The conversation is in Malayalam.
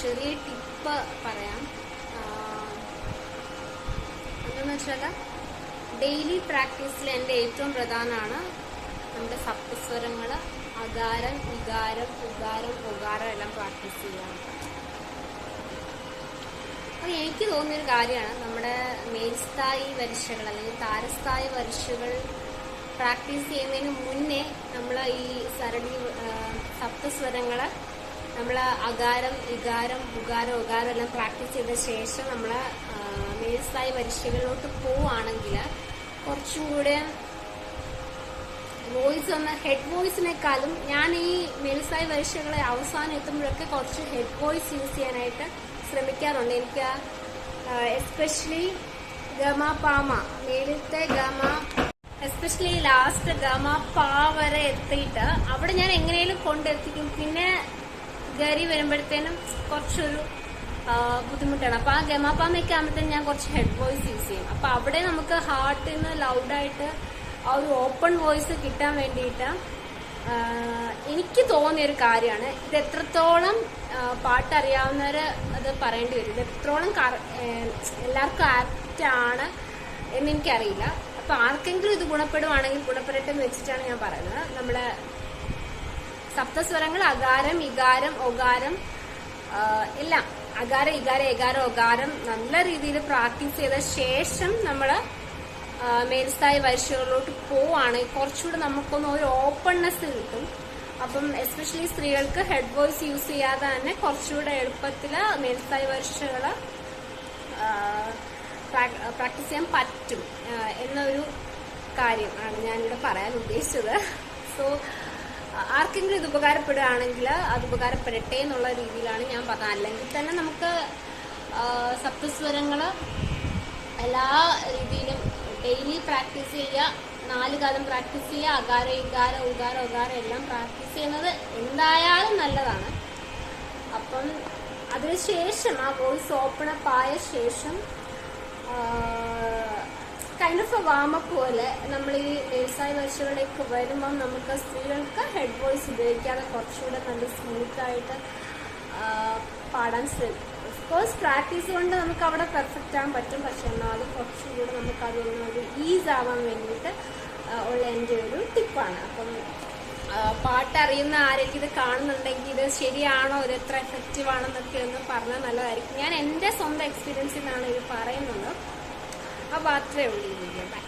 ചെറിയ ടിപ്പ് പറയാം. എന്താണെന്ന് വെച്ചാൽ ഡെയിലി പ്രാക്ടീസിൽ എൻ്റെ ഏറ്റവും പ്രധാനമാണ് നമ്മുടെ സപ്തസ്വരങ്ങൾ, അകാരം, വികാരം, ഉകാരം, ഒകാരം എല്ലാം പ്രാക്ടീസ് ചെയ്യാം. അപ്പോൾ എനിക്ക് തോന്നിയൊരു കാര്യമാണ്, നമ്മുടെ മേൽസ്ഥായി വരിശകൾ അല്ലെങ്കിൽ താരസ്ഥായി വരിശകൾ പ്രാക്ടീസ് ചെയ്യുന്നതിന് മുന്നേ നമ്മൾ ഈ സപ്തസ്വരങ്ങൾ നമ്മൾ അകാരം, ഇകാരം, ഉകാരം, ഒകാരം എല്ലാം പ്രാക്ടീസ് ചെയ്ത ശേഷം നമ്മൾ മേൽസ്ഥായി വരിശകളിലോട്ട് പോവുകയാണെങ്കിൽ കുറച്ചും കൂടെ വോയിസ് ഹെഡ് വോയിസിനേക്കാളും ഞാൻ ഈ മേൽസ്ഥായി വരിശകളെ അവസാനം എത്തുമ്പോഴൊക്കെ കുറച്ച് ഹെഡ് വോയിസ് യൂസ് ചെയ്യാനായിട്ട് ശ്രമിക്കാറുണ്ട്. എനിക്ക് എസ്പെഷ്യലി ഗമ പാമ, മേലത്തെ ഗമ, എസ്പെഷ്യലി ലാസ്റ്റ് ഗമ പാ വരെ എത്തിയിട്ട് അവിടെ ഞാൻ എങ്ങനെയും കൊണ്ടെത്തിക്കും. പിന്നെ ഗരി വരുമ്പോഴത്തേനും കുറച്ചൊരു ബുദ്ധിമുട്ടാണ്. അപ്പൊ ആ ഗമ പാമയൊക്കെ ആകുമ്പോഴത്തേനും ഞാൻ കുറച്ച് ഹെഡ് വോയിസ് യൂസ് ചെയ്യും. അപ്പൊ അവിടെ നമുക്ക് ഹാർട്ടിൽ നിന്ന് ലൗഡായിട്ട് ആ ഒരു ഓപ്പൺ വോയിസ് കിട്ടാൻ വേണ്ടിയിട്ട് എനിക്ക് തോന്നിയൊരു കാര്യമാണ്. ഇത് എത്രത്തോളം പാട്ടറിയാവുന്നവര് അത് പറയേണ്ടി വരും. ഇത് എത്രത്തോളം എല്ലാവർക്കും ആപ്റ്റ് ആണ് എന്ന് എനിക്കറിയില്ല. അപ്പൊ ആർക്കെങ്കിലും ഇത് ഗുണപ്പെടുവാണെങ്കിൽ ഗുണപ്പെടട്ടെ എന്ന് വെച്ചിട്ടാണ് ഞാൻ പറയുന്നത്. നമ്മുടെ സപ്തസ്വരങ്ങൾ അകാരം, ഇകാരം, ഒകാരം എല്ലാം അകാരം, ഇകാരം, ഏകാരം, ഒകാരം നല്ല രീതിയിൽ പ്രാക്ടീസ് ചെയ്ത ശേഷം നമ്മള് മേൽസ്ഥായി വരിശകളിലോട്ട് പോവാണെങ്കിൽ കുറച്ചുകൂടെ നമുക്കൊന്ന് ഒരു ഓപ്പൺനെസ് കിട്ടും. അപ്പം എസ്പെഷ്യലി സ്ത്രീകൾക്ക് ഹെഡ് വോയിസ് യൂസ് ചെയ്യാതെ തന്നെ കുറച്ചുകൂടെ എളുപ്പത്തില് മേൽസ്ഥായി വരിശകള് പ്രാക്ടീസ് ചെയ്യാൻ പറ്റും എന്നൊരു കാര്യം ആണ് ഞാനിവിടെ പറയാൻ ഉദ്ദേശിച്ചത്. സോ ആർക്കെങ്കിലും ഇത് ഉപകാരപ്പെടുകയാണെങ്കിൽ അത് ഉപകാരപ്പെടട്ടെ എന്നുള്ള രീതിയിലാണ് ഞാൻ പറഞ്ഞത്. അല്ലെങ്കിൽ തന്നെ നമുക്ക് സപ്തസ്വരങ്ങള് എല്ലാ രീതിയിലും ഡെയിലി പ്രാക്ടീസ് ചെയ്യുക, 4 കാലം പ്രാക്ടീസ് ചെയ്യുക. അകാരം, ഇകാരം, ഉകാരം, ഒകാരം എല്ലാം പ്രാക്ടീസ് ചെയ്യുന്നത് എന്തായാലും നല്ലതാണ്. അപ്പം അതിനുശേഷം ആ വോയിസ് ഓപ്പൺ അപ്പ് ആയ ശേഷം കൈൻഡ് ഓഫ് എ വാമപ്പ് പോലെ നമ്മൾ ഈ മേൽസ്ഥായി വരിശകളിലേക്ക് വരുമ്പം നമുക്ക് സ്ത്രീകൾക്ക് ഹെഡ് വോയിസ് ഉപയോഗിക്കാതെ കുറച്ചുകൂടെ നല്ല സ്മൂത്തായിട്ട് പാടാൻ ശ്രമിക്കും. ഓഫ്കോഴ്സ് പ്രാക്ടീസ് കൊണ്ട് നമുക്ക് അവിടെ പെർഫെക്റ്റ് ആകാൻ പറ്റും. പക്ഷെ എന്നാലും കുറച്ചും കൂടെ നമുക്ക് അതൊന്നൊരു ഈസ് ആവാൻ വേണ്ടിയിട്ട് ഉള്ള എൻ്റെ ഒരു ടിപ്പാണ്. അപ്പം പാട്ടറിയുന്ന ആരെങ്കിലും ഇത് കാണുന്നുണ്ടെങ്കിൽ ഇത് ശരിയാണോ, ഇത് എത്ര എഫക്റ്റീവ് ആണെന്നൊക്കെ ഒന്ന് പറഞ്ഞാൽ നല്ലതായിരിക്കും. ഞാൻ എൻ്റെ സ്വന്തം എക്സ്പീരിയൻസിൽ നിന്നാണ് ഇത് പറയുന്നത്. അപ്പോൾ അത്രയേ ഉള്ളൂ ഈ വീഡിയോ. ബൈ.